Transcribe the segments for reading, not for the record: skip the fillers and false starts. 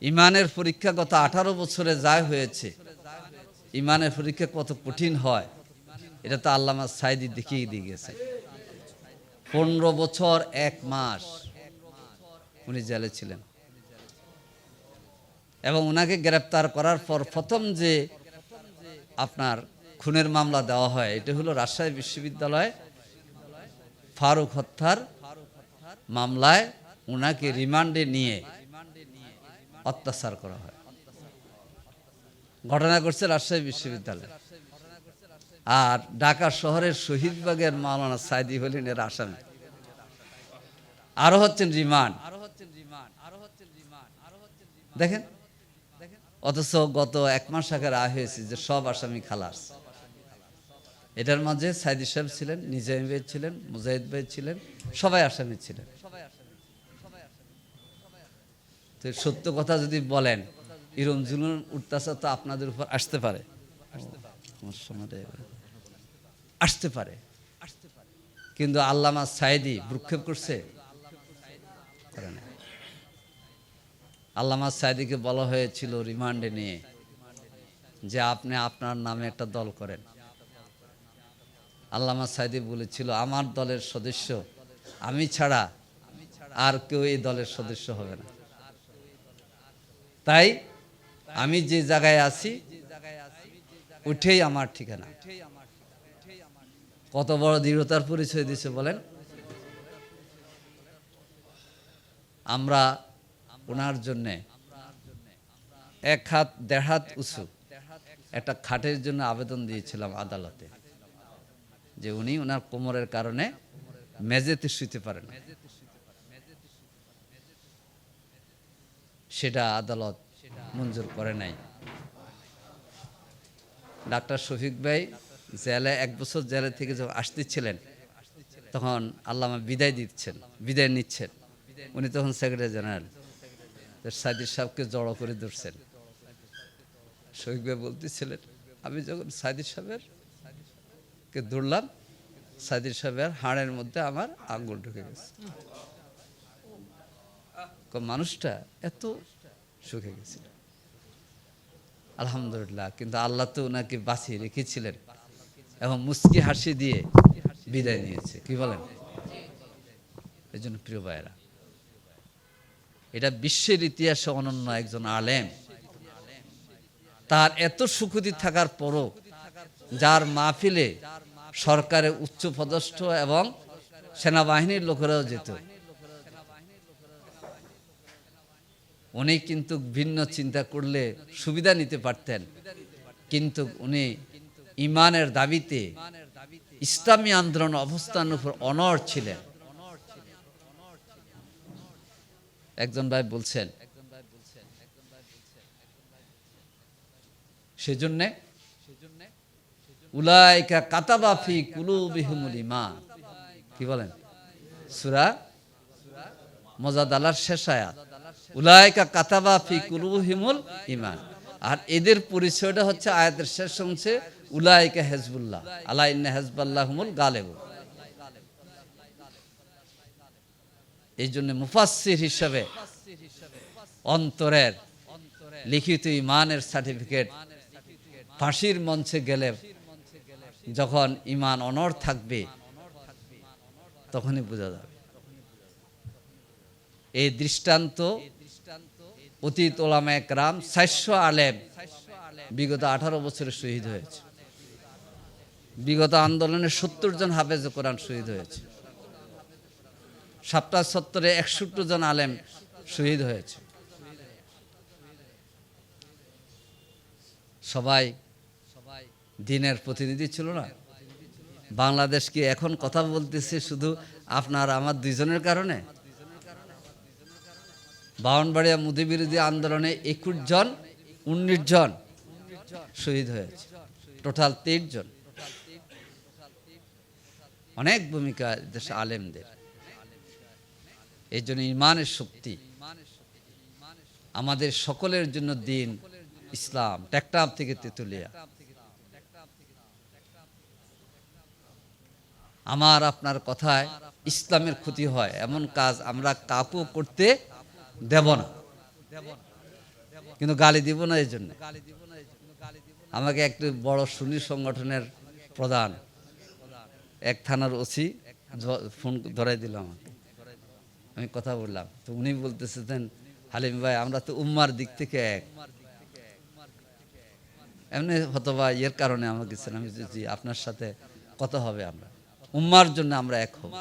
ইমানের পরীক্ষা গত 18 বছরে যা হয়েছে, ইমানের পরীক্ষা কত কঠিন হয় এটা তো আল্লামা সাঈদী দেখিয়ে দিয়ে গেছে। 15 বছর 1 মাস উনি জেলে ছিলেন এবং ওনাকে গ্রেপ্তার করার পর প্রথম যে আপনার খুনের মামলা দেওয়া হয় এটা হলো রাজশাহী বিশ্ববিদ্যালয় ফারুক হত্যার মামলায় ওনাকে রিমান্ডে নিয়ে অত্যাচার করা হয়। ঘটনা ঘটছে রাজশাহী বিশ্ববিদ্যালয়। আর ঢাকা শহরের শহীদবাগের মাওলানা সাঈদী হলেন এর আসামি, আরো হচ্ছেন রিমান্ড। দেখেন, অথচ গত 1 মাস আগে রায় হয়েছে যে সব আসামি খালাস। এটার মাঝে সাঈদী সাহেব ছিলেন, নিজামী ভাই ছিলেন, মুজাহিদ ভাই ছিলেন, সবাই আসামি ছিলেন। তো সত্য কথা যদি বলেন, এরকম জুলুম অত্যাচার তো আপনাদের উপর আসতে পারে, আসতে পারে, কিন্তু আল্লামা সাঈদী ভ্রুক্ষেপ করছে? আল্লামা সাঈদীকে বলা হয়েছিল রিমান্ডে নিয়ে যে আপনি আপনার নামে একটা দল করেন। আল্লামা সাঈদী বলেছিল আমার দলের সদস্য আমি ছাড়া আর কেউ এই দলের সদস্য হবে না। তাই আমি যে জায়গায় আছি উঠেই আমার ঠিকানা। কত বড় দৃঢ়তার পরিচয় দিয়েছে বলেন। আমরা ওনার জন্যে 1 হাত 1.5 হাত উঁচু একটা খাটের জন্য আবেদন দিয়েছিলাম আদালতে, যে উনি ওনার কোমরের কারণে মেঝেতে শুতে পারেন। সেটা আদালত মঞ্জুর করে নাই। ডাক্তার শফিক ভাই জেলে 1 বছর জেলে থেকে যখন আসতেছিলেন তখন আল্লামা বিদায় নিচ্ছেন। উনি তখন সেক্রেটারি জেনারেল, সাঈদী সাহেবকে জড়ো করে ধরছেন। শফিক ভাই বলতেছিলেন আমি যখন সাঈদী সাহেবের কে ধরলাম, সাঈদী সাহেবের হাড়ের মধ্যে আমার আঙ্গুল ঢুকে গেছে। মানুষটা এত সুখে গেছিল। আলহামদুলিল্লাহ, কিন্তু আল্লাহ তো ওনাকে বাঁচিয়ে রেখেছিলেন এবং মুস্কি হাসি দিয়ে বিদায় নিয়েছে। কি বলেন? এই জন্য প্রিয় ভাইয়েরা, এটা বিশ্বের ইতিহাসে অনন্য একজন আলেম। তার এত সুখ্যাতি থাকার পরও যার মাহফিলে সরকারের উচ্চ পদস্থ এবং সেনাবাহিনীর লোকেরাও যেত, উনি কিন্তু ভিন্ন চিন্তা করলে সুবিধা নিতে পারতেন, কিন্তু উনি ইমানের দাবিতে ইসলামী আন্দোলন অবস্থানের উপর অনড় ছিলেন। একজন ভাই বলছেন সেজন্য উলাইকা কাতাবা ফি কুলুবিহিমুল ঈমান। কি বলেন? সূরা মুজাদালার শেষ আয়াত, উলাইকা কাতাবা ফি কুলুবিহিমুল ঈমান। আর এদের পরিচয়টা হচ্ছে আয়াতের শেষ অংশে উলাইকা হিজবুল্লাহ, আলা ইন্না হিজবাল্লাহ হুমুল গালিবুন। এই জন্য মুফাসসির হিসাবে অন্তরের লিখিত ঈমানের সার্টিফিকেট ফাঁসির মঞ্চে গেলে যখন ঈমান অনড় থাকবে তখনই বোঝা যাবে। এই দৃষ্টান্ত অতীত ওলামায়ে কেরাম 400 আলেম বিগত 18 বছরে শহীদ হয়েছে। বিগত আন্দোলনে 70 জন হাফেজ কোরআন শহীদ হয়েছে। সাপ্তা 70-এ 61 জন আলেম শহীদ হয়েছে। সবাই দিনের প্রতিনিধি ছিল না। বাংলাদেশ কি এখন কথা বলতেছে শুধু আপনার আমার 2 জনের কারণে? বাউনবাড়িয়া মুদি বিরোধী আন্দোলনে 21 জন 19 জন শহীদ হয়েছে, টোটাল 23 জন। অনেক ভূমিকা দেশে আলেমদের। এই জন্য ইমানের শক্তি আমাদের সকলের জন্য দিন ইসলাম, টেকটাপ থেকে তেতুলিয়া। আমার আপনার কথায় ইসলামের ক্ষতি হয় এমন কাজ আমরা কাউকে করতে দেব না। কিন্তু গালি দিব না। এই জন্য আমাকে একটি বড় সুন্নি সংগঠনের প্রধান এক থানার ওসি ফোন ধরাই দিল আমাকে। আমি কথা বললাম, তো উনি বলতেছেন, হালিম ভাই আমরা তো উম্মার দিক থেকে এক। এমনি হতবা এর কারণে আমাকে আমি জি আপনার সাথে কথা হবে, আমরা উম্মার জন্য আমরা এক হব।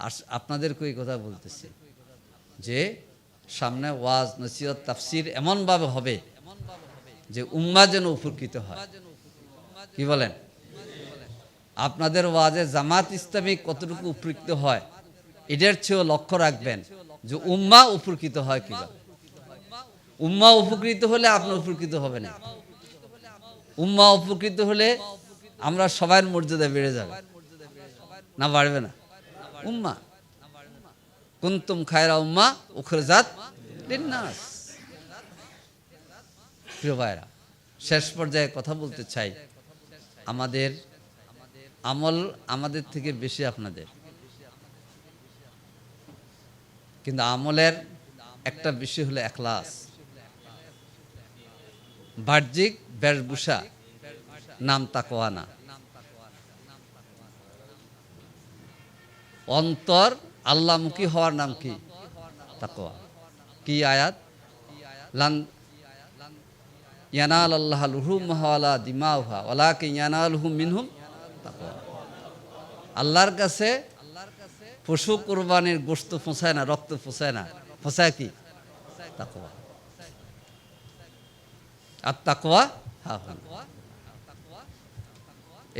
আর আপনাদেরকে এই কথা বলতেছি যে সামনে ওয়াজ নসিহত তাফসির এমনভাবে হবে যে উম্মাহ যেন উপকৃত হয়। কি বলেন? আপনাদের ওয়াজে জামাত ইসলামী কতটুকু উপকৃত হয় এটার চেয়েও লক্ষ্য রাখবেন যে উম্মাহ উপকৃত হয় কিনা। উম্মাহ উপকৃত হলে আপনি উপকৃত হবে না। উম্মাহ উপকৃত হলে আমরা সবার মর্যাদা বেড়ে যাবে না, বাড়বে না? উম্মাহ কুনতুম খায়রা উম্মাহ উখরিজাত লিন্নাস। প্রিয় ভাইরা, শেষ পর্যায়ে কথা বলতে চাই, আমাদের আমল আমাদের থেকে বেশি আপনাদের, কিন্তু আমলের একটা বিষয় হলো ইখলাস। বাহ্যিক বেশভূষা নাম তাকওয়া না, অন্তর আল্লাহমুখী হওয়ার নাম কি? তাকওয়া। কি আয়াত? লান ইয়ানালাল্লাহু লুহুমুহা ওয়ালা দিমাউহা ওয়ালাকিন ইয়ানালুহু মিনহুম তাকওয়া। আল্লাহর কাছে পশু কুরবানির গোশত পৌঁছায় না, রক্ত পৌঁছায় না, পৌঁছায় কি? তাকওয়া। আর তাকওয়া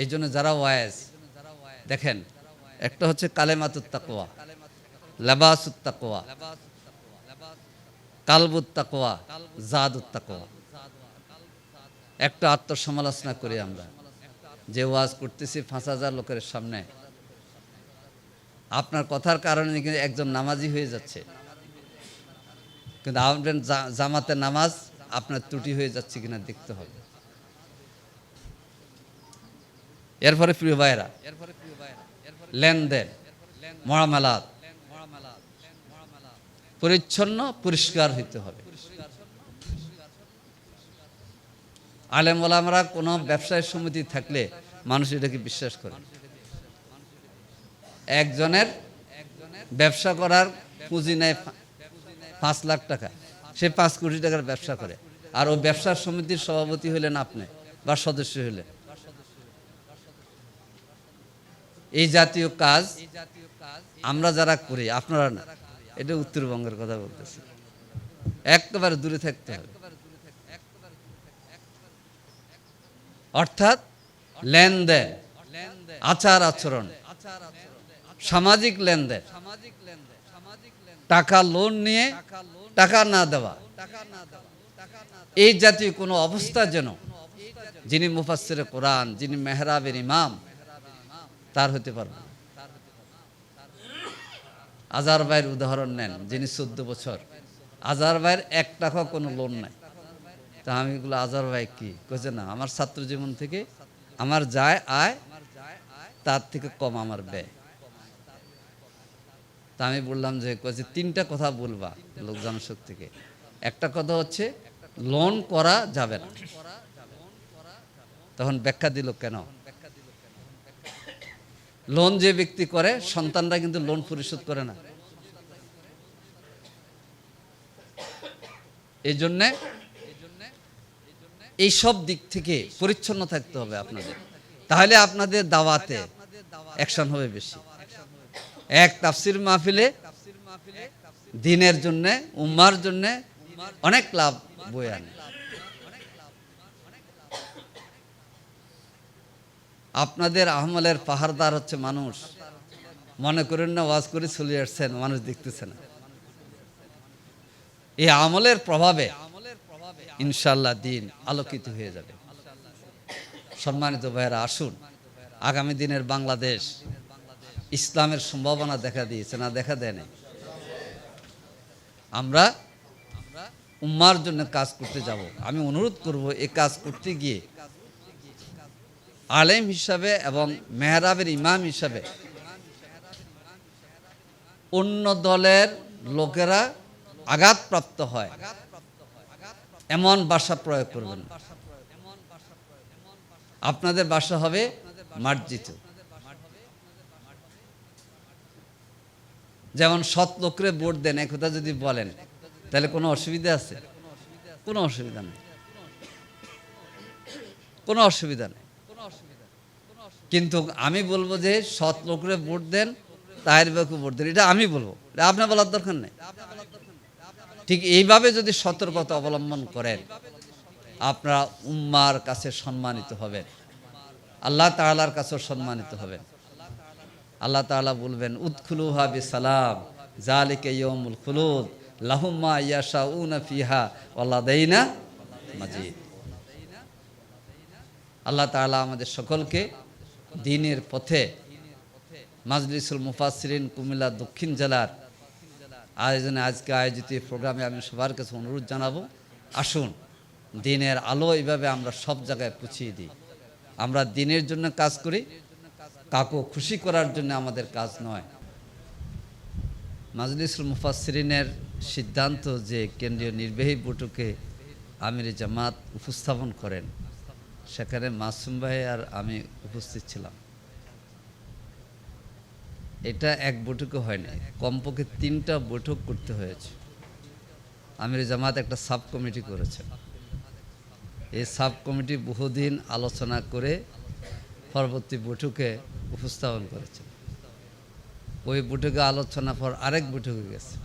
এই জন্য যারা ওয়াইজ দেখেন, একটা হচ্ছে কালেমাতুত তাকওয়া, লিবাসুত তাকওয়া, কালবুত তাকওয়া, জাদুত তাকওয়া। একটা আত্মসমালোচনা করি আমরা, যে ওয়াজ করতেছি ৫,০০০ লোকের সামনে, আপনার কথার কারণে কিন্তু একজন নামাজি হয়ে যাচ্ছে, কিন্তু আপনার জামাতের নামাজ আপনার ত্রুটি হয়ে যাচ্ছে কিনা দেখতে হবে। এরপরে প্রিয় ভাইরা, লেনদেন মুআমালাত পরিচ্ছন্ন পরিষ্কার হইতে হবে। আলেম ওলামারা কোনো ব্যবসায় সমিতি থাকলে মানুষ এটাকে বিশ্বাস করে। একজনের ব্যবসা করার পুঁজি নেয় ৫ লাখ টাকা, সে ৫ কোটি টাকার ব্যবসা করে, আর ও ব্যবসার সমিতির সভাপতি হইলেন আপনি বা সদস্য হইলেন। এই জাতীয় কাজ আমরা যারা করি, আপনারা না, এটা উত্তরবঙ্গের কথা বলতেছি, একেবারে দূরে থাকতে হবে। অর্থাৎ লেনদেন, আচার আচরণ, সামাজিক লেনদেন, টাকা লোন নিয়ে টাকা না দেওয়া, এই জাতীয় কোনো অবস্থা যেন যিনি মুফাসসিরে কোরআন, যিনি মেহরাবের ইমাম, তার হতে পারবে। আজহার ভাইয়ের উদাহরণ নেন, যিনি 14 বছর, আজহার ভাইয়ের 1 টাকা কোনো লোন নাই। তা আমি এগুলো আজহার ভাই কি কইছে, না আমার ছাত্র জীবন থেকে আমার যায় আয় তার থেকে কম আমার ব্যয়। তা আমি বললাম যে কইছে 3টা কথা বলবা লোক জনশক্তিকে। একটা কথা হচ্ছে লোন করা যাবে না। তখন ব্যাখ্যা দিল কেন? লোন যে ব্যক্তি করে, সন্তানরা কিন্তু লোন পরিশোধ করে না। এই জন্যে এই সব দিক থেকে পরিচ্ছন্ন থাকতে হবে আপনাদের, তাহলে আপনাদের দাওয়াতে অ্যাকশন হবে বেশি। এক তাফসির মাহফিলে দিনের জন্য, উম্মার জন্য অনেক লাভ বয়ে আনে। আপনাদের আমলের পাহাড়দার হচ্ছে মানুষ। মনে করেন না ওয়াজ করে চলে আসছেন, মানুষ দেখতেছে না। এই আমলের প্রভাবে ইনশাআল্লাহ দিন আলোকিত হয়ে যাবে। সম্মানিত ভাইয়েরা, আসুন, আগামী দিনের বাংলাদেশ ইসলামের সম্ভাবনা দেখা দিয়েছে না, দেখা দেয় নাই। আমরা উম্মার জন্য কাজ করতে যাব। আমি অনুরোধ করব, এই কাজ করতে গিয়ে আলেম হিসাবে এবং মেহরাবের ইমাম হিসাবে অন্য দলের লোকেরা আঘাতপ্রাপ্ত হয় এমন ভাষা প্রয়োগ করবেন না। আপনাদের ভাষা হবে মার্জিত। যেমন সৎ লোকরে ভোট দেন একথা যদি বলেন তাহলে কোনো অসুবিধা আছে? কোনো অসুবিধা নেই, কোনো অসুবিধা নেই। কিন্তু আমি বলবো যে সৎ লোকরে ভোট দেন, তাহের বাবুকে ভোট দেন, এটা আমি বলবো, এটা আপনার বলার দরকার নেই। ঠিক এইভাবে যদি সতর্কতা অবলম্বন করেন আপনারা উম্মার কাছে সম্মানিত হবেন, আল্লাহ তাআলার কাছেও সম্মানিত হবেন। আল্লাহ তাআলা বলবেন উদখুলুহা বিসালাম যালিকা ইয়াউমুল খুলুদ লাহুম মা ইয়াশাউনা ফিহা ওয়া লাদাইনা মাজিদ। আল্লাহ তাআলা আমাদের সকলকে দ্বীনের পথে মাজলিসুল মুফাসসিরিন কুমিল্লা দক্ষিণ জেলার আয়োজনে আজকে আয়োজিত এই প্রোগ্রামে আমি সবার কাছে অনুরোধ জানাবো, আসুন দ্বীনের আলো এইভাবে আমরা সব জায়গায় পৌঁছিয়ে দিই। আমরা দ্বীনের জন্য কাজ করি, কাউকে খুশি করার জন্য আমাদের কাজ নয়। মাজলিসুল মুফাসসিরিনের সিদ্ধান্ত যে কেন্দ্রীয় নির্বাহী বৈঠকে আমির জামাত উপস্থাপন করেন, সেখানে মাসুম ভাই আর আমি উপস্থিত ছিলাম। এটা এক বৈঠকে হয় নাই, কমপক্ষে 3টা বৈঠক করতে হয়েছে। আমির জামাত একটা সাব কমিটি করেছেন, এই সাব কমিটি বহুদিন আলোচনা করে পরবর্তী বৈঠকে উপস্থাপন করেছেন। ওই বৈঠকে আলোচনা পর আরেক বৈঠকে গেছে।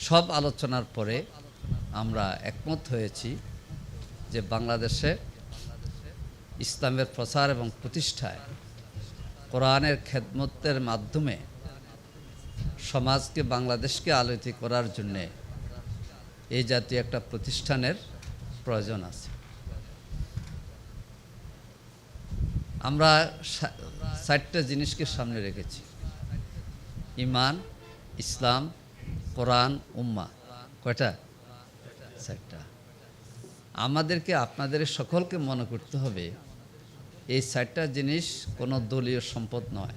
সব আলোচনার পরে আমরা একমত হয়েছি যে বাংলাদেশে ইসলামের প্রচার এবং প্রতিষ্ঠায় কোরআনের খেদমতের মাধ্যমে সমাজকে, বাংলাদেশকে আলোকিত করার জন্যে এই জাতীয় একটা প্রতিষ্ঠানের প্রয়োজন আছে। আমরা 4টা জিনিসকে সামনে রেখেছি: ঈমান, ইসলাম, কোরআন, উম্মাহ। কয়টা? 4টা। আমাদেরকে, আপনাদের সকলকে মনে করতে হবে এই 4টা জিনিস কোনো দলীয় সম্পদ নয়,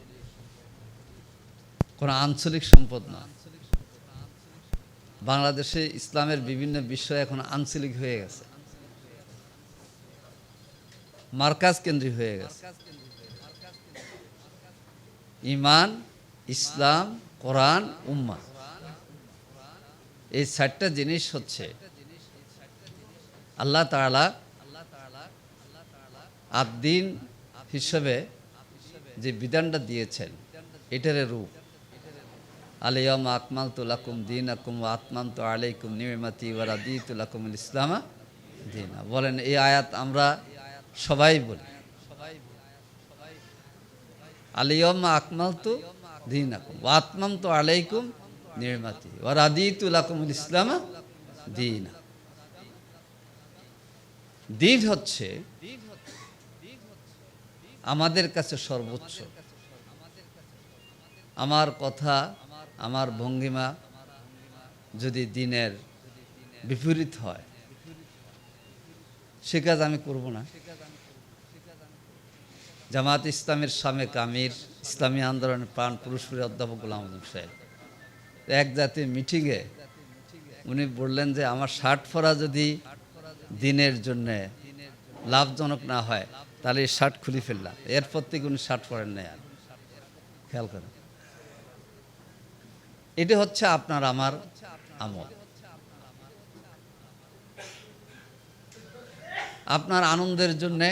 কোনো আঞ্চলিক সম্পদ নয়। বাংলাদেশে ইসলামের বিভিন্ন বিষয় এখন আঞ্চলিক হয়ে গেছে, মার্কাজ কেন্দ্রিক হয়ে গেছে। ঈমান, ইসলাম, কোরআন, উম্মাহ, এই 4টা জিনিস হচ্ছে আল্লাহ তাআলা আদ-দ্বীন হিসেবে যে বিধানটা দিয়েছেন এটার রূপ। আল-ইয়াওমা আকমালতু লাকুম দীনাকুম ওয়া আতমামতু আলাইকুম নি'মাতি ওয়া রাদিতু লাকুমুল ইসলামা দীনা। বলেন, এই আয়াত আমরা সবাই বলি। আল-ইয়াওমা আকমালতু দীনাকুম ওয়া আতমামতু আলাইকুম নি'মাতি ওয়া রাদিতু লাকুমুল ইসলামা দীনা। দ্বীন হচ্ছে আমাদের কাছে সর্বোচ্চ। আমার কথা, আমার ভঙ্গিমা যদি দ্বীনের বিপরীত হয়, সে কাজ আমি করব না। জামাত ইসলামের সাবেক আমির, ইসলামী আন্দোলনের প্রাণ পুরুষ অধ্যাপক গোলাম আযম সাহেব এক জাতীয় মিটিংয়ে উনি বললেন যে আমার শার্ট পরা যদি দ্বীনের জন্য লাভজনক না হয় তাহলে এই শার্ট খুলে ফেললাম। এরপর থেকে উনি শার্ট পরেন নাই। আর খেয়াল করেন, এটা হচ্ছে আপনার আমার আমল। আপনার আনন্দের জন্যে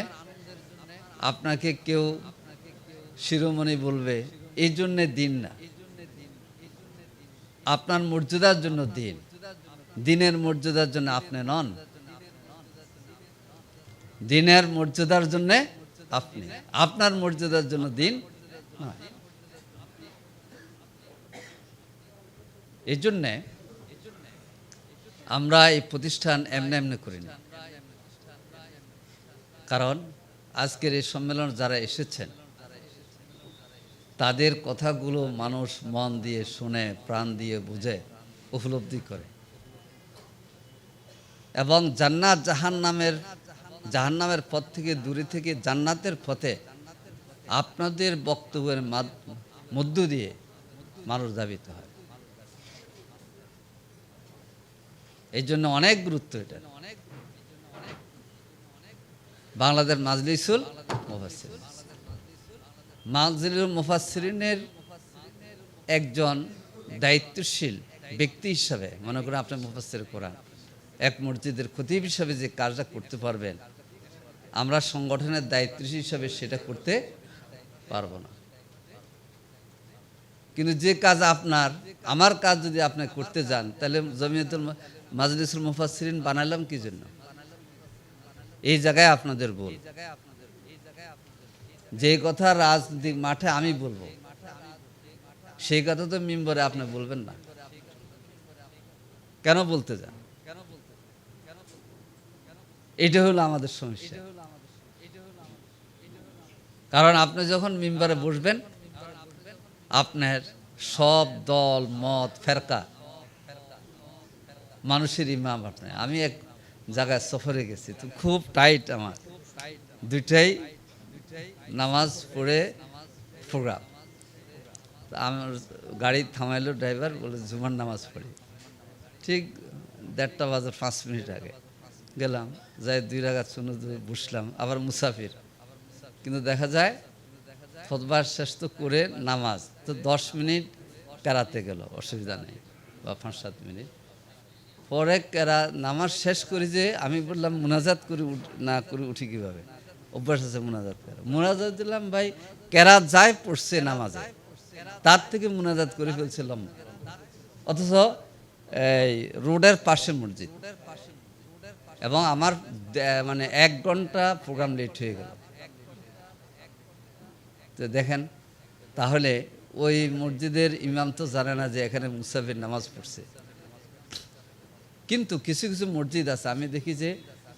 আপনাকে কেউ শিরোমণি বলবে, এই জন্যে দিন না। আপনার মর্যাদার জন্য দিন, দিনের মর্যাদার জন্য আপনি নন। দিনের মর্যাদার জন্য আপনি, আপনার মর্যাদার জন্য দিন নয়। এই জন্যে আমরা এই প্রতিষ্ঠান এমনি এমনি করি না। কারণ আজকের এই সম্মেলন যারা এসেছেন তাদের কথাগুলো মানুষ মন দিয়ে শুনে, প্রাণ দিয়ে বুঝে, উপলব্ধি করে এবং জান্নাত জাহান্নামের পথ থেকে দূরে থেকে জান্নাতের পথে আপনাদের বক্তব্যের মধ্য দিয়ে মানুষ ধাবিত হয়। এই জন্য অনেক গুরুত্ব এটা। বাংলাদেশ মাজলিসুল মুফাসসিরিন, মাজলিসুল মুফাসসিরিনের একজন দায়িত্বশীল ব্যক্তি হিসাবে, মনে করেন আপনি মুফাসসির কোরআন, এক মসজিদের খতিব হিসাবে যে কাজটা করতে পারবেন, আমরা সংগঠনের দায়িত্বশীল হিসাবে সেটা করতে পারবো না। কিন্তু যে কাজ আপনার, আমার কাজ যদি আপনি করতে যান, তাহলে জমিয়তুল মাজলিসুল মুফাসসিরিন বানালাম কি জন্য? এই জায়গায় আপনাদের ভুল। যে কথা রাজনৈতিক মাঠে আমি বলবো, সেই কথা তো মিম্বরে আপনি বলবেন না। কেন বলতে যান? এটা হলো আমাদের সমস্যা। কারণ আপনি যখন মিম্বরে বসবেন, আপনার সব দল মত ফেরকা মানুষের ইমাম আপনি। আমি এক জায়গায় সফরে গেছি, তো খুব টাইট আমার, দুইটাই নামাজ পড়ে প্রোগ্রাম। আমার গাড়ি থামাইলো ড্রাইভার, বলে জুমার নামাজ পড়ি। ঠিক 1:30 বাজার 5 মিনিট আগে গেলাম, যাই 2 রাকাত সুন্নত বসলাম, আবার মুসাফির। কিন্তু দেখা যায় খুতবা শেষ তো করে নামাজ তো 10 মিনিট কেরাতে গেল, অসুবিধা নেই, বা 5-7 মিনিট পরে নামাজ শেষ করি। যে আমি বললাম মুনাজাত করে না করে উঠি কিভাবে, অভ্যাস আছে মুনাজাত করা। মুনাজাত দিলাম, ভাই কেরাত যায় পড়ছে নামাজে, তার থেকে মুনাজাত করে ফেলছিলাম। অথচ এই রোডের পাশে মসজিদ, এবং আমার মানে 1 ঘন্টা প্রোগ্রাম লেট হয়ে গেল। তো দেখেন, তাহলে ওই মসজিদের ইমাম তো জানে না যে এখানে মুসাফির নামাজ পড়ছে। কিন্তু কিছু কিছু মসজিদ আছে, আমি দেখি যে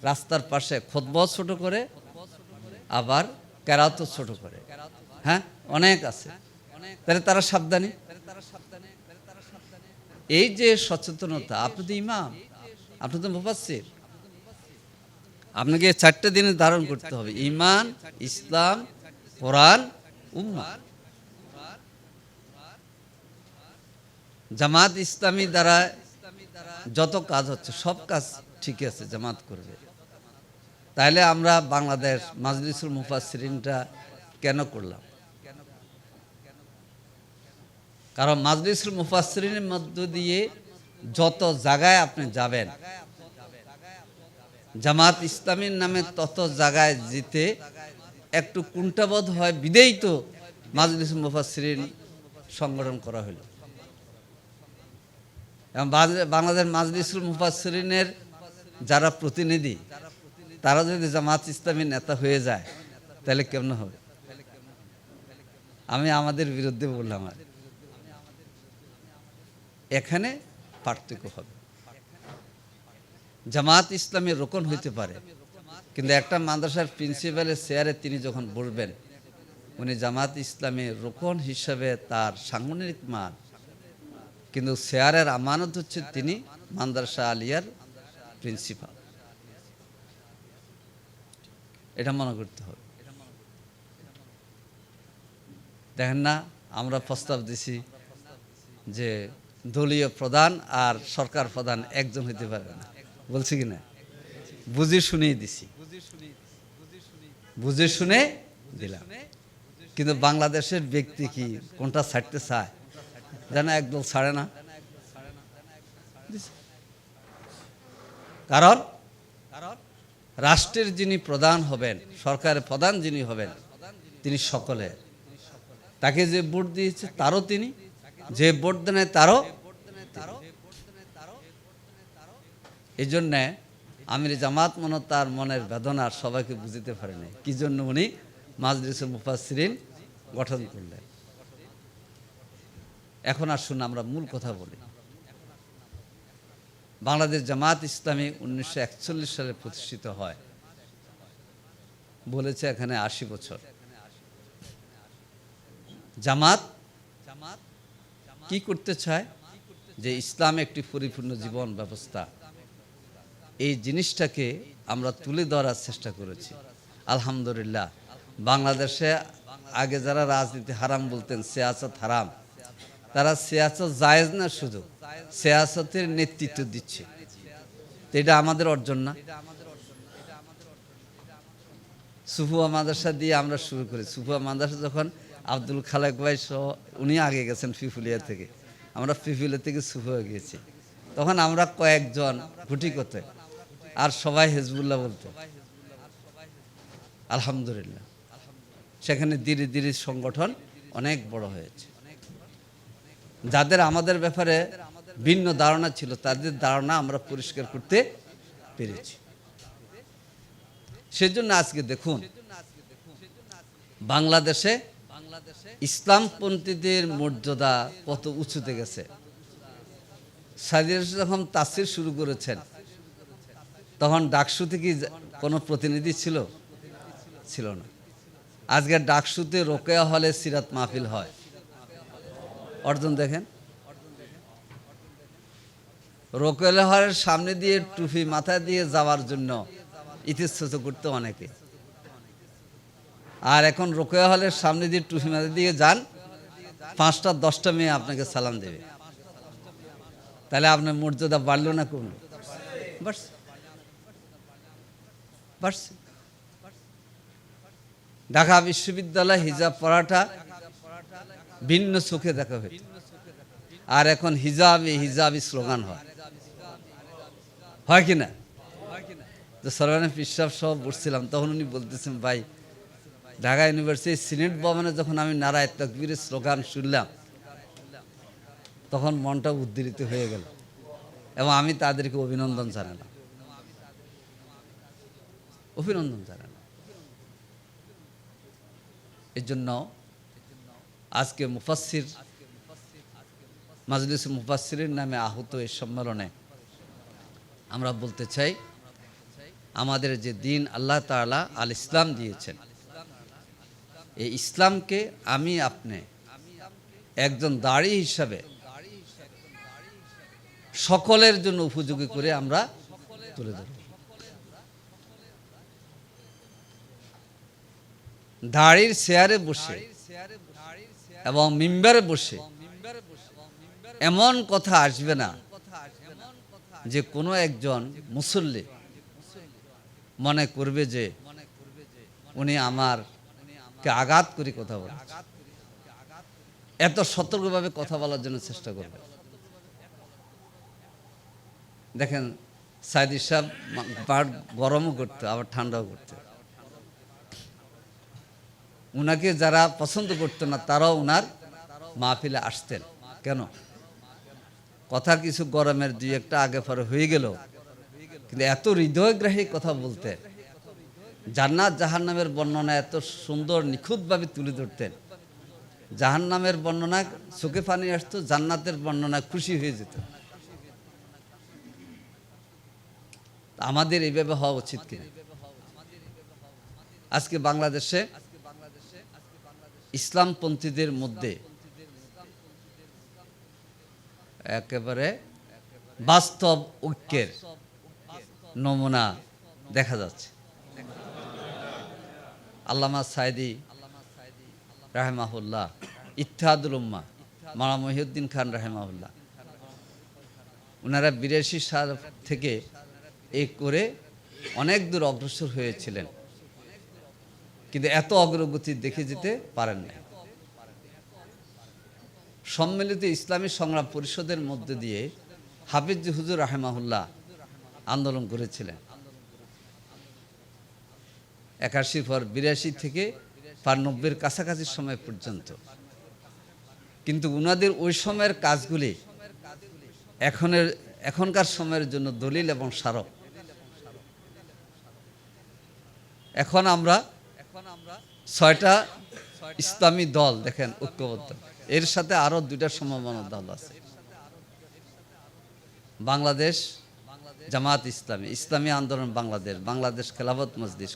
রাস্তার পাশে খুতবাও ছোট করে, আবার কেরাতও ছোট করে। হ্যাঁ, অনেক আছে। তাহলে তারা সাবধানী। এই যে সচেতনতা, আপনি তো ইমাম, আপনি তো মুফাসসির, আপনাকে 4টে দিনে ধারণ করতে হবে: ঈমান, ইসলাম, কোরআন, উম্মাহ। জামাত ইসলামী দ্বারা যত কাজ হচ্ছে সব কাজ ঠিক আছে, জামাত করবে। তাহলে আমরা বাংলাদেশ মাজলিসুল মুফাসসিরিনটা কেন করলাম? কারণ মাজলিসুল মুফাসসিরিনের মধ্য দিয়ে যত জায়গায় আপনি যাবেন, জামাত ইসলামীর নামে তত জায়গায় যেতে একটু কুণ্ঠাবোধ হয়, বিদেই তো মাজলিসুল মুফাসসিরিন সংগঠন করা হলো। এবং বাংলাদেশ মাজলিসুল মুফাসসিরিনের যারা প্রতিনিধি, তারা যদি জামাত ইসলামীর নেতা হয়ে যায়, তাহলে কেমন হবে? আমি আমাদের বিরুদ্ধে বললাম, আর এখানে পার্থক্য হবে। জামাত ইসলামের রোকন হইতে পারে, কিন্তু একটা মাদ্রাসার প্রিন্সিপালের চেয়ারে তিনি যখন বসবেন, উনি জামাত ইসলামের রোকন হিসাবে তার সাংগঠনিক মান, কিন্তু চেয়ারের আমানত হচ্ছে তিনি মাদ্রাসা আলিয়ার প্রিন্সিপাল। এটা মনে করতে হবে। দেখেন না, আমরা প্রস্তাব দিছি যে দলীয় প্রধান আর সরকার প্রধান একজন হইতে পারবে না, বলছি কি না? বুঝে শুনেই দিছি, বুঝে শুনে দিলাম। কিন্তু বাংলাদেশের ব্যক্তি কি কোনটা ছাড়তে চায়? যেন একদল ছাড়ে না। কারণ রাষ্ট্রের যিনি প্রধান হবেন, সরকারের প্রধান যিনি হবেন, তিনি সকলের। তাকে যে ভোট দিয়েছে তারও তিনি, যে ভোট দেন তারও। এই জন্যে আমির জামাত মনে তার মনের বেদনা সবাইকে বুঝতে পারেনি, কি জন্য উনি মাজলিসুল মুফাসসিরিন গঠন করলেন। এখন আসুন আমরা মূল কথা বলি। বাংলাদেশ জামাত ইসলামী 1941 সালে প্রতিষ্ঠিত হয়, বলেছে এখানে 80 বছর। জামাত কি করতে চায়? যে ইসলাম একটি পরিপূর্ণ জীবন ব্যবস্থা, এই জিনিসটাকে আমরা তুলে ধরার চেষ্টা করেছি। আলহামদুলিল্লাহ, বাংলাদেশে আগে যারা রাজনীতি হারাম বলতেন, সিয়াসত হারাম, তারা সিয়াসত জায়েজ না, শুধু সিয়াসতের নেতৃত্ব দিচ্ছে। তো এটা আমাদের অর্জন না? সুফুয়া মাদ্রাসা দিয়ে আমরা শুরু করি। সুফুয়া মাদ্রাসা যখন আব্দুল খালেক ভাই সহ উনি আগে গেছেন পিপুলিয়া থেকে, আমরা পিপুলিয়া থেকে সুফুয়া গিয়েছি। তখন আমরা কয়েকজন গুটি করতে, আর সবাই হিজবুল্লাহ বলতো। আলহামদুলিল্লাহ সেখানে ধীরে ধীরে সংগঠন অনেক বড় হয়েছে। যাদের আমাদের ব্যাপারে ভিন্ন ধারণা ছিল তাদের ধারণা আমরা পরিষ্কার করতে পেরেছি। সেজন্য আজকে দেখুন বাংলাদেশে ইসলামপন্থীদের মর্যাদা কত উঁচুতে গেছে। সাইদুর যখন তাফসীর শুরু করেছেন তখন ডাকসুতে কি কোনো প্রতিনিধি ছিল? ছিল না। আজকে ডাকসুতে রোকেয়া হলে সিরাত মাহফিল হয়, অর্জন দেখেন। রোকেয়া হলের সামনে দিয়ে টুপি মাথায় দিয়ে যাওয়ার জন্য ইতস্তত করতে অনেকে, আর এখন রোকেয়া হলের সামনে দিয়ে টুপি মাথায় দিয়ে যান, 5টা 10টা মেয়ে আপনাকে সালাম দেবে। তাহলে আপনার মর্যাদা বাড়লো না কমলো? বাড়ছে। ঢাকা বিশ্ববিদ্যালয় হিজাব পড়াটা ভিন্ন চোখে দেখা হইত, আর এখন হিজাবি হিজাবি স্লোগান হয় কিনা? তো সরওয়ানে পিসাব সহ বসছিলাম, তখন উনি বলতেছেন, ভাই ঢাকা ইউনিভার্সিটি সিনেট ভবনে যখন আমি নারায়ে তাকবীরের স্লোগান শুনলাম তখন মনটা উদ্দীরিত হয়ে গেল, এবং আমি তাদেরকে অভিনন্দন জানালাম। এর জন্য আজকে মুফাসসির মাজলিস মুফাসসিরের নামে আহত এই সম্মেলনে আমরা বলতে চাই, আমাদের যে দিন আল্লাহ তাআলা আল ইসলাম দিয়েছেন, এই ইসলামকে আমি আপনি একজন দাড়ি হিসাবে সকলের জন্য উপযোগী করে আমরা তুলে ধরব। দাড়ির চেয়ারে বসে এবং মিম্বারে বসে এমন কথা আসবে না যে কোনো একজন মুসল্লি মনে করবে যে উনি আমারকে আঘাত করে কথা বলছে। এত সতর্কভাবে কথা বলার জন্য চেষ্টা করবে। দেখেন সাইদি সাহেব গরমও করতে আবার ঠান্ডাও করতে, উনাকে যারা পছন্দ করতো না তারাও উনার মাহফিলে আসতেন। কেন? কথা কিছু গরমের 2-1টা আগে পরে হয়ে গেল, কিন্তু এত হৃদয়গ্রাহী কথা বলতেন, জান্নাত জাহান্নামের বর্ণনা এত সুন্দর নিখুঁতভাবে তুলে ধরতেন। জাহান্নামের বর্ণনা চোখে পানি আসতো, জান্নাতের বর্ণনা খুশি হয়ে যেত। আমাদের এইভাবে হওয়া উচিত কিনা? আজকে বাংলাদেশে ইসলামপন্থীদের মধ্যে একেবারে বাস্তব ঐক্যের নমুনা দেখা যাচ্ছে। আল্লামা সাইদি রাহেমাহুল্লাহ, ইত্তেহাদুল উম্মাহ মাওলানা মহিউদ্দিন খান রাহেমাহুল্লাহ, ওনারা 82 সাল থেকে এই করে অনেক দূর অগ্রসর হয়েছিলেন, কিন্তু এত অগ্রগতি দেখে যেতে পারেন না। সম্মিলিত ইসলামী সংগ্রাম পরিষদের মধ্যে দিয়ে হাফিজ হুজুর রাহেমাহুল্লাহ আন্দোলন করেছিলেন 81 পর 82 থেকে 90-এর কাছাকাছি সময় পর্যন্ত। কিন্তু উনাদের ওই সময়ের কাজগুলি এখনকার সময়ের জন্য দলিল এবং স্মারক। এখন আমরা 6টা ইসলামী দল দেখেন ঐক্যবদ্ধ, এর সাথে আরো 2টা সমমনা দল আছে। বাংলাদেশ জামাত ইসলামী, ইসলামী আন্দোলন বাংলাদেশ, বাংলাদেশ খেলাফত মজলিস,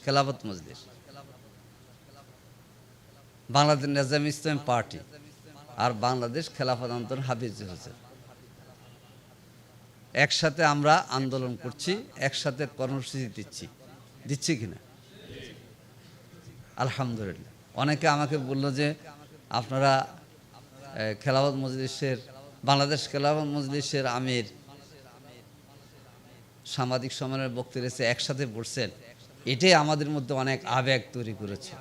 বাংলাদেশ নেজাম ইসলামী পার্টি, আর বাংলাদেশ খেলাফত আন্দোলন হাফিজ হুজুর। একসাথে আমরা আন্দোলন করছি, একসাথে কর্মসূচি দিচ্ছি কিনা? আলহামদুলিল্লাহ। অনেকে আমাকে বলল যে আপনারা খেলাফত মজলিসের, বাংলাদেশ খেলাফত মজলিসের আমির সামাজিক সম্মেলনের বক্তব্য এসে একসাথে বসছেন, এটাই আমাদের মধ্যে অনেক আবেগ তৈরি করেছে।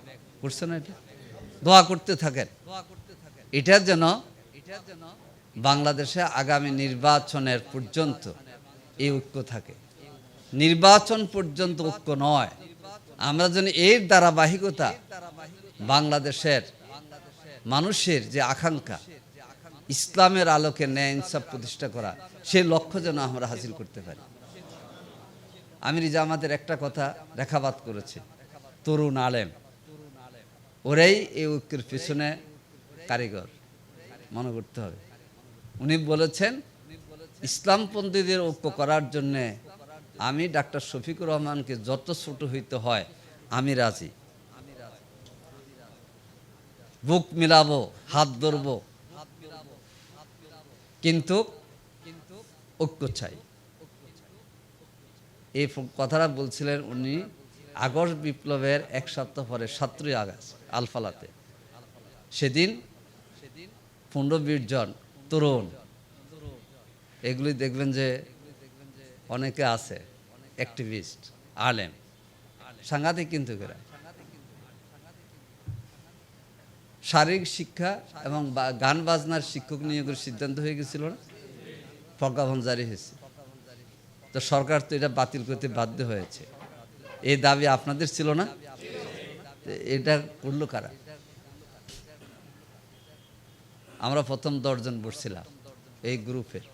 করছে না? এটা দোয়া করতে থাকেন, এটার যেন বাংলাদেশে আগামী নির্বাচনের পর্যন্ত এই ঐক্য থাকে। নির্বাচন পর্যন্ত ঐক্য নয়, আমরা যেন এর ধারাবাহিকতা বাংলাদেশের মানুষের যে আকাঙ্ক্ষা ইসলামের আলোকে ন্যায় ইনসাফ প্রতিষ্ঠা করা, সেই লক্ষ্য যেন আমরা হাসিল করতে পারি। আমির জামাতের একটা কথা রেখাপাত করেছে, তরুণ আলেম ওরাই এই ঐক্যের পিছনে কারিগর মনে করতে হবে। উনি বলেছেন ইসলামপন্থীদের ঐক্য করার জন্যে আমি ডাক্তার শফিকুর রহমানকে যত ছোট হইতে হয় আমি রাজি, বুক মিলাবো, হাত ধরবো, কিন্তু ঐক্য চাই। এই কথাটা বলছিলেন উনি আগস্ট বিপ্লবের এক সপ্তাহ পরে 17 আগস্ট আলফালাতে। সেদিন 15-20 জন তরুণ, এগুলি দেখবেন যে অনেকে আছে অ্যাক্টিভিস্ট, আলেম, সাংঘাতিক, কিন্তু এরা শারীরিক শিক্ষা এবং গান বাজনার শিক্ষক নিয়োগের সিদ্ধান্ত হয়ে গেছিল না, প্রজ্ঞাপন জারি হয়েছে, তো সরকার তো এটা বাতিল করতে বাধ্য হয়েছে। এই দাবি আপনাদের ছিল না? এটা করলো কারা? আমরা প্রথম 10 জন বসছিলাম এই গ্রুপের,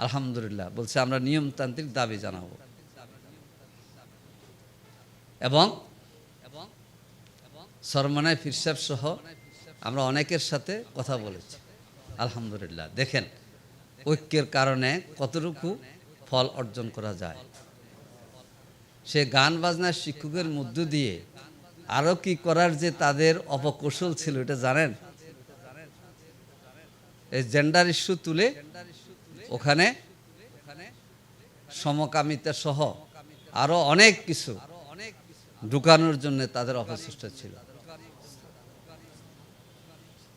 আলহামদুলিল্লাহ বলছে আমরা নিয়মতান্ত্রিক দাবি জানাবো, এবং সরমানায় ফিরসাব সহ আমরা অনেকের সাথে কথা বলেছি। আলহামদুলিল্লাহ, দেখেন ঐক্যের কারণে কতটুকু ফল অর্জন করা যায়। সে গান বাজনার শিক্ষকের মধ্য দিয়ে আরো কি করার যে তাদের অপকৌশল ছিল, এটা জানেন? এই জেন্ডার ইস্যু তুলে ওখানে সমকামিতা সহ আরো অনেক কিছু ঢুকানোর জন্য তাদের অপচেষ্টা ছিল।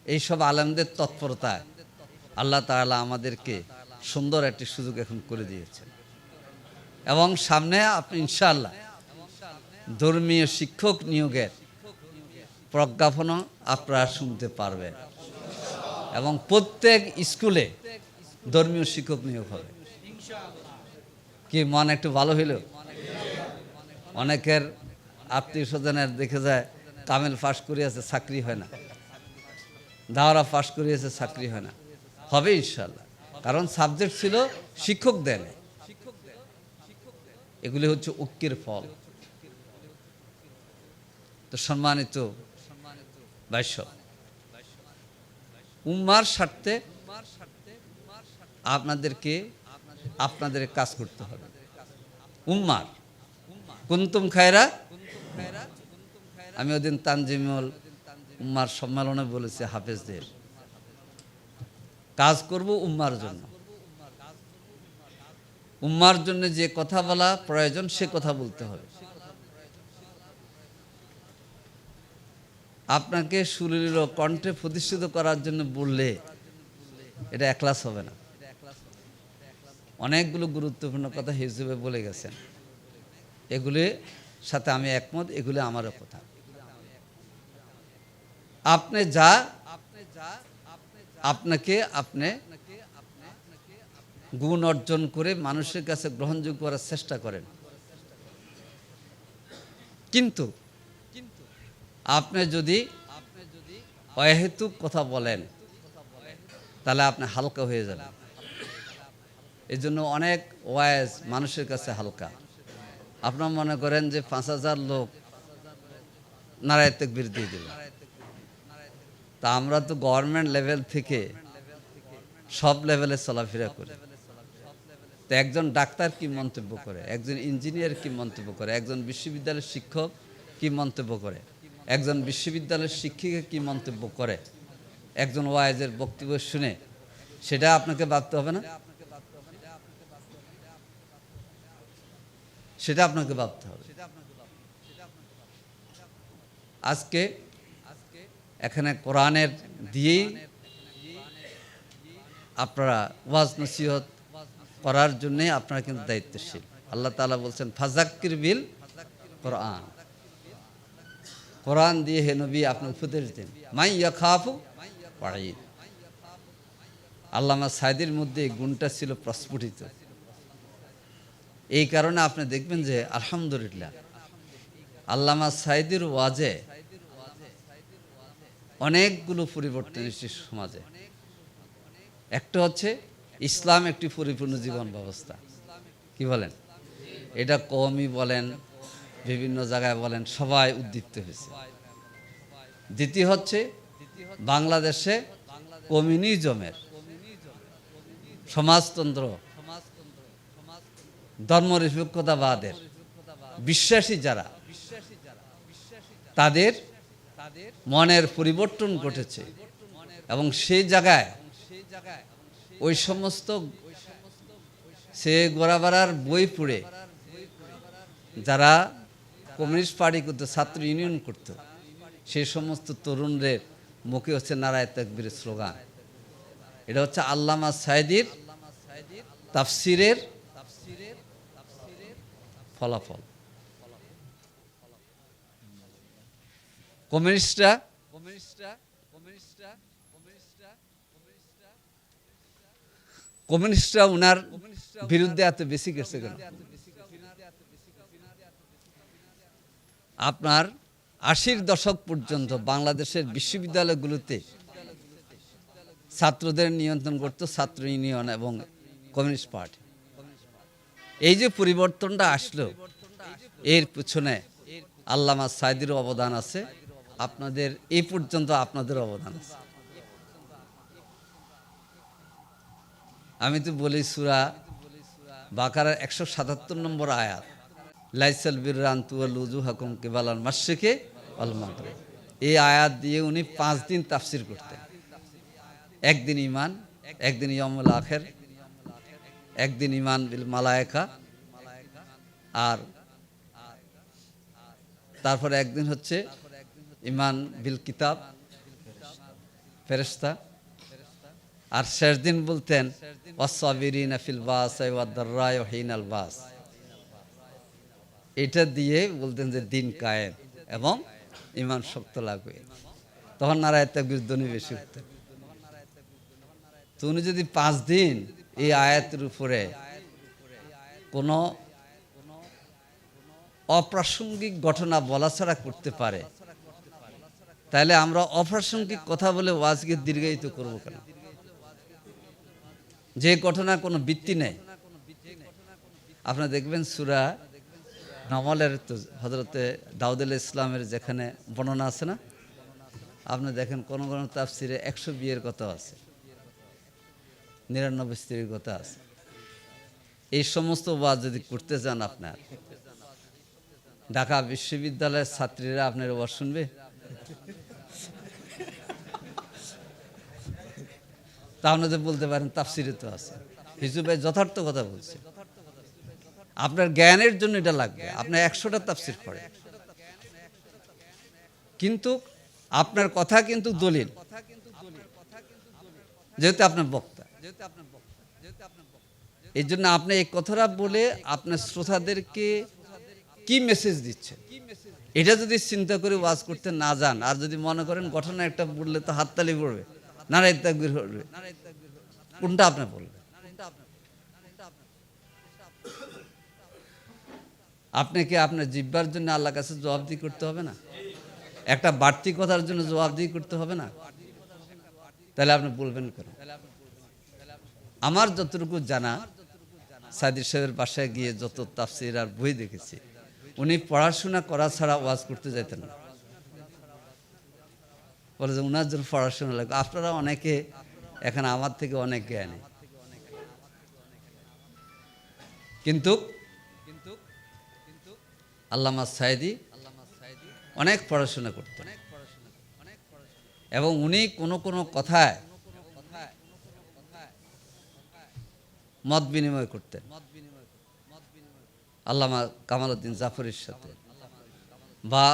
এইসব আলেমদের তৎপরতায় আল্লাহ তাআলা আমাদেরকে সুন্দর একটি সুযোগ এখন করে দিয়েছেন, এবং সামনে আপনি ইনশাআল্লাহ ধর্মীয় শিক্ষক নিয়োগের প্রজ্ঞাপনও আপনারা শুনতে পারবেন, এবং প্রত্যেক স্কুলে ধর্মীয় শিক্ষক নিয়োগ হবে। কি মন একটু ভালো হইল? অনেকের আত্মীয় স্বজনের দেখে যায় কামেল পাশ করিয়াছে, চাকরি হয় না, দাওরা পাশ করিয়েছে, চাকরি হয় না। হবে ইনশাআল্লাহ, কারণ সাবজেক্ট ছিল, শিক্ষক দেন। এগুলি হচ্ছে ঐক্যের ফল। তো সম্মানিত ভাইস, উম্মার স্বার্থে আপনাদেরকে আপনাদের কাজ করতে হবে। উম্মার কুনতুম খায়রা, আমি ওদিন তানজিমুল উম্মার সম্মেলনে বলেছি হাফেজদের, কাজ করব উম্মার জন্য। উম্মার জন্য যে কথা বলা প্রয়োজন সে কথা বলতে হবে। আপনাকে সুরের কণ্ঠে প্রতিষ্ঠিত করার জন্য বললে এটা একলাস হবে না। অনেকগুলো গুরুত্বপূর্ণ কথা হিসেবে বলে গেছেন, এগুলির সাথে আমি একমত, এগুলি আমারও কথা। আপনি যা আপনাকে আপনি গুণ অর্জন করে মানুষের কাছে গ্রহণযোগ্য করার চেষ্টা করেন, কিন্তু আপনি যদি অহেতুক কথা বলেন তাহলে আপনি হালকা হয়ে যাবেন। এই জন্য অনেক ওয়াইজ মানুষের কাছে হালকা। আপনার মনে করেন যে 5000 লোক নারায়ে তাকবীর দিয়ে দিল, তা আমরা তো গভর্নমেন্ট লেভেল থেকে সব লেভেলে চলাফেরা করি। তো একজন ডাক্তার কি মন্তব্য করে, একজন ইঞ্জিনিয়ার কি মন্তব্য করে, একজন বিশ্ববিদ্যালয়ের শিক্ষক কি মন্তব্য করে, একজন বিশ্ববিদ্যালয়ের শিক্ষিকা কি মন্তব্য করে, একজন ওয়াইজের বক্তব্য শুনে সেটা আপনাকে ভাবতে হবে না? সেটা আপনাকে ভাবতে হবে। আজকে এখানে কোরআনের দিয়েই আপনারা ওয়াজ নসিহত করার জন্যে আপনারা কিন্তু দায়িত্বশীল। আল্লাহ তাআলা বলছেন ফাযাক্কির বিল কোরআন, কোরআন দিয়ে হে নবী আপনি উপদেশ দিন। মাই ইয়াখাফু ওয়াঈদ। আল্লামা সাঈদীর মধ্যে এই গুণটা ছিল প্রস্ফুটিত। এই কারণে আপনি দেখবেন যে আলহামদুলিল্লাহ আল্লামা সাঈদীর ওয়াজে অনেকগুলো পরিবর্তন এসেছে সমাজে। একটা হচ্ছে ইসলাম একটি পরিপূর্ণ জীবন ব্যবস্থা, কি বলেন? এটা কওমি বলেন, বিভিন্ন জায়গায় বলেন, সবাই উদ্দীপ্ত হয়েছে। দ্বিতীয় হচ্ছে বাংলাদেশে কমিউনিজমের সমাজতন্ত্র, ধর্মনিরপেক্ষতাবাদের বিশ্বাসী যারা, তাদের মনের পরিবর্তন ঘটেছে এবং সেই জায়গায় ওই সমস্ত সে গোড়াবাড়ার বই পড়ে যারা কমিউনিস্ট পার্টি করতো, ছাত্র ইউনিয়ন করতো, সেই সমস্ত তরুণদের মুখে হচ্ছে নারায়ে তাকবীরের স্লোগান। এটা হচ্ছে আল্লামা সাঈদীর তাফসিরের ফলাফল। কমিউনিস্টরা উনার বিরুদ্ধে এত বেশি গেছে কেন? আপনার ৮০-র দশক পর্যন্ত বাংলাদেশের বিশ্ববিদ্যালয়গুলোতে ছাত্রদের নিয়ন্ত্রণ করত ছাত্র ইউনিয়ন এবং কমিউনিস্ট পার্টি। এই যে পরিবর্তনটা আসলো, এর পিছনে আল্লামা সাঈদীর অবদান আছে, আপনাদের এই পর্যন্ত আপনাদের অবদান আছে। আমি তো বলি সূরা বাকারার ১৭৭ নম্বর আয়াত, লাইসাল বিররা আন তুওয়াল্লু উজুহাকুম কিবালাল মাশরিকি ওয়াল মাগরিব। এই আয়াত দিয়ে উনি ৫ দিন তাফসির করতেন। একদিন ঈমান, একদিন ইয়াউমুল আখির, একদিন ঈমান বিল মালায়েকা, আর তারপরে একদিন হচ্ছে ঈমান বিল কিতাব, ফেরেশতা, আর শেষ দিন বলতেন ওয়াস-সাবিরিনা ফিল বাসাই ওয়াদ-দাররাই ওয়া হিনাল বাস। এটা দিয়ে বলতেন যে দিন কায়েম এবং ঈমান শক্ত লাগবে। তখন নারায়ে তাকবীর ধ্বনি বেশি হতো। তো উনি যদি ৫ দিন এই আয়াতের উপরে কোনো অপ্রাসঙ্গিক ঘটনা বলা ছাড়া করতে পারে, তাহলে আমরা অপ্রাসঙ্গিক কথা বলে ওয়াজকে দীর্ঘায়িত করব কেন? যে ঘটনার কোনো ভিত্তি নেই। আপনারা দেখবেন সূরা নামলের তো হযরতে দাউদ আলাইহিস সালামের যেখানে বর্ণনা আছে না, আপনি দেখেন কোন কোন তাফসিরে ১০০ বিয়ের কথা আছে, ৯৯ স্ত্রীর কথা আছে। এই সমস্ত ওয়াজ যদি করতে যান আপনার, ঢাকা বিশ্ববিদ্যালয়ের ছাত্রীরা আপনার ওয়াজ শুনবে? তা আপনি যে বলতে পারেন তাফসিরে তো আছে। হিজু ভাই যথার্থ কথা বলছে। আপনার জ্ঞানের জন্য এটা লাগবে, আপনার ১০০টা তাফসির করেন, কিন্তু আপনার কথা কিন্তু দলিল, যেহেতু আপনার বক্তা। এই জন্য আপনি এই কথাটা বলে আপনার শ্রোতাদেরকে কি মেসেজ দিচ্ছেন, এটা যদি চিন্তা করে ওয়াজ করতে না যান, আর যদি মনে করেন ঘটনা একটা বললে তো হাততালি পড়বে, নারায়ে তাকবীর পড়বে, কোনটা আপনি বলবেন? আপনাকে আপনার জিহ্বার জন্য আল্লাহর কাছে জবাবদিহি করতে হবে না? একটা বাড়তি কথার জন্য জবাবদিহি করতে হবে না? তাহলে আপনি বলবেন কেন? আমার যতটুকু জানা, সাঈদী সাহেবের বাসায় গিয়ে যত তাফসির আর বই দেখেছি, উনি পড়াশোনা করা ছাড়া ওয়াজ করতে যেতেন না। বলে যে উনার জন্য পড়াশোনা লাগবে। আপনারা অনেকে এখানে আমার থেকে অনেক জ্ঞানী, কিন্তু আল্লামা সাঈদী অনেক পড়াশোনা করতেন এবং উনি কোনো কোনো কথায় মত বিনিময় করতেন আল্লামা কামাল উদ্দিন জাফরের সাথে, বা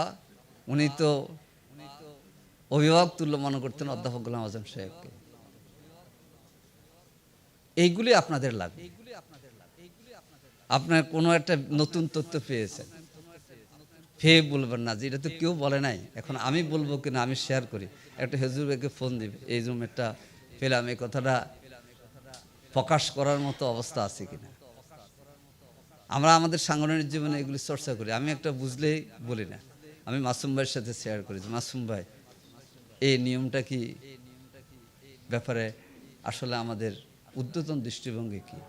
উনি তো অভিভাবক তুল্য মনে করতেন অধ্যাপক গোলাম আজম সাহেবকে। এইগুলি আপনাদের লাগবে। আপনার কোনো একটা নতুন তথ্য পেয়েছেন, পেয়ে বলবেন না যে এটা তো কেউ বলে নাই, এখন আমি বলবো কিনা, আমি শেয়ার করি, একটা হেজুরকে ফোন দিবে, এই একটা পেলাম, এই কথাটা প্রকাশ করার মতো অবস্থা আছে কিনা। আমরা আমাদের সাংগঠনিক জীবনে এগুলি চর্চা করি। আমি একটা বুঝলেই বলি না, আমি মাসুম ভাইয়ের সাথে শেয়ার করি যে মাসুম ভাই এই নিয়মটা কি, ব্যাপারে আসলে আমাদের উদ্যতন দৃষ্টিভঙ্গি কি।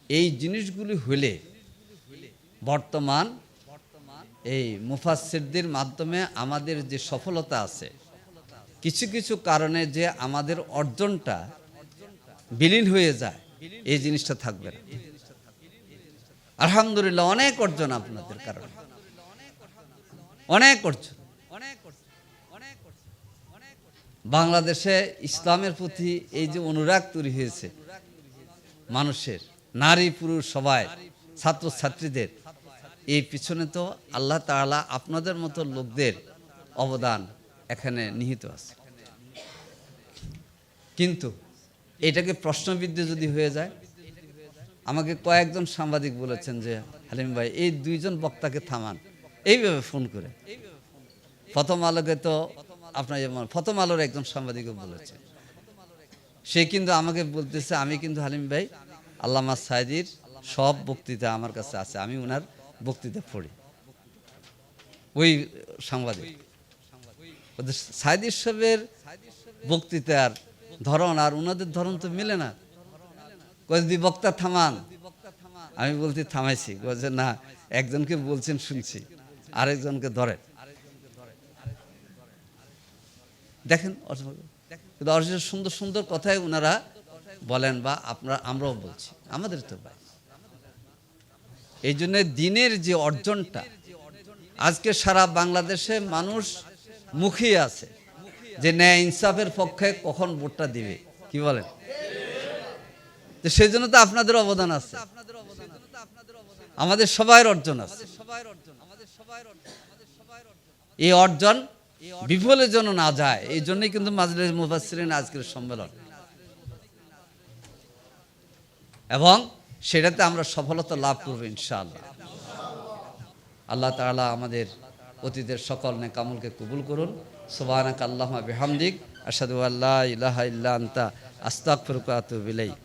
এই জিনিসগুলি হলে বর্তমান এই মুফাসসিরদের মাধ্যমে আমাদের যে সফলতা আছে, কিছু কিছু কারণে যে আমাদের অর্জনটা বিলীন হয়ে যায়, এই জিনিসটা থাকবে না। আলহামদুলিল্লাহ অনেক অর্জন আপনাদের কারণে, অনেক অর্জন। বাংলাদেশে ইসলামের প্রতি এই যে অনুরাগ তৈরি হয়েছে মানুষের, নারী পুরুষ সবাই, ছাত্র ছাত্রীদের, এই পিছনে তো আল্লাহ তাআলা আপনাদের মতো লোকদের অবদান এখানে নিহিত আছে। কিন্তু এটাকে প্রশ্নবিদ্ধ যদি হয়ে যায়, আমাকে কয়েকজন সাংবাদিক বলেছেন যে হালিম ভাই এই দুইজন বক্তাকে থামান, এইভাবে ফোন করে। প্রথম আলোকে তো আপনার যেমন প্রথম আলোর একজন সাংবাদিকও বলেছে, সে কিন্তু আমাকে বলতেছে আমি কিন্তু হালিম ভাই আল্লামা সাঈদীর সব বক্তৃতা আমার কাছে আছে, আমি ওনার বক্তৃতা পড়ি। ওই সাংবাদিক সাঈদী সাহেবের বক্তৃতার ধরন আর ওনাদের ধরন তো মিলে না। যদি বক্তা থামান, আমি বলছি থামাইছি, বলছে না একজনকে বলছেন শুনছি, আরেকজনকে ধরেন। দেখেন কিন্তু সুন্দর সুন্দর কথাই ওনারা বলেন, বা আমরাও বলছি, আমাদের তো ভাই। এই জন্য দিনের যে অর্জনটা আজকে সারা বাংলাদেশে মানুষ মুখিয়ে আছে যে ন্যায় ইনসাফের পক্ষে কখন ভোটটা দিবে, কি বলেন। সেই জন্য তো আপনাদের অবদান আছে, আমাদের সবার অর্জন আছে। এই অর্জন বিফলে যেন না যায়, এই জন্যই কিন্তু মাজলিস মুফাসসিরিন আজকের সম্মেলন, এবং সেটাতে আমরা সফলতা লাভ করবো ইনশাআল্লাহ। আল্লাহ তাআলা আমাদের অতীতের সকল নেক আমলকে কবুল করুন। সুবহানাকা আল্লাহুম্মা বিহামদিক আশহাদু আল্লা ইলাহা ইল্লা আনতা আস্তাগফিরুকা ওয়া আতুবু ইলাইক।